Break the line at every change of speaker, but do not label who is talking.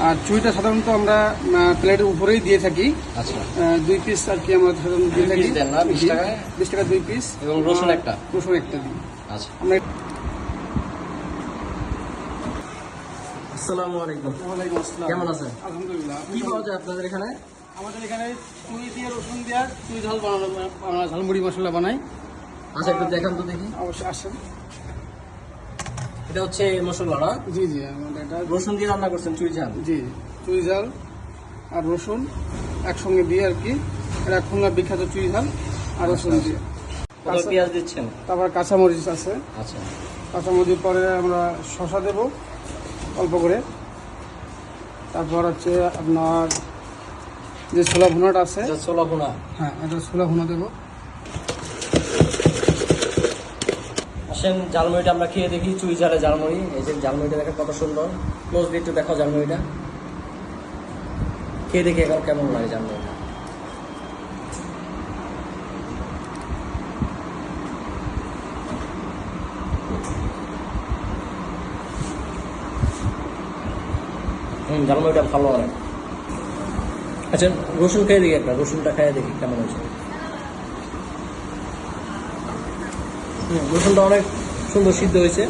আর চুইটা সাধারণত আমরা প্লেটের উপরেই দিয়ে থাকি।
আচ্ছা,
2 পিস আর কি আমরা সাধারণত দিয়ে থাকি।
20 দেন না, 20 টাকায়?
20 টাকা 2 পিস
এবং রসুন একটা?
রসুন একটা দিই
আচ্ছা।
আমরা।
আসসালামু আলাইকুম।
ওয়ালাইকুম আসসালাম।
কেমন আছেন?
আলহামদুলিল্লাহ।
কি পাওয়া যায় আপনাদের এখানে?
আমাদের এখানে চুই দিয়ে রসুন দিয়ে চুই ঝাল বানানো, আমরা ঝালমুড়ি মশলা বানাই।
আচ্ছা, একটু দেখান তো দেখি।
অবশ্যই আসেন।
এটা হচ্ছে মশলা না?
জি জি, আমাদের এটা
রসুন দিয়ে রান্না করছেন চুই ঝাল?
জি, চুই ঝাল আর রসুন একসঙ্গে দিয়ে আর কি। এটা খুলনা বিখ্যাত চুই ঝাল আর রসুন দিয়ে।
কত পেঁয়াজ দিচ্ছেন?
তারপর কাঁচামরিচ আছে।
আচ্ছা,
কাঁচামরিচ পরে আমরা শসা দেব অল্প করে। তারপর হচ্ছে আপনার যে ছোলা ভুনাটা আছে,
এটা ছোলা ভুনা।
হ্যাঁ এটা ছোলা ভুনা দেবো।
আসেন ঝালমুড়িটা আমরা খেয়ে দেখি। চুই ঝালে ঝালমুড়ি। এই যে ঝালমুড়িটা দেখেন কত সুন্দর। ক্লোজ দিয়ে একটু দেখো ঝালমুড়িটা। খেয়ে দেখি এখন কেমন লাগে ঝালমুড়িটা। ঝালমুড়িটা ভালো অনেক। আচ্ছা, রসুন খেয়ে দেখি একটা। রসুনটা খেয়ে দেখি কেমন হয়েছে। রসুনটা অনেক সুন্দর সিদ্ধ হয়েছে।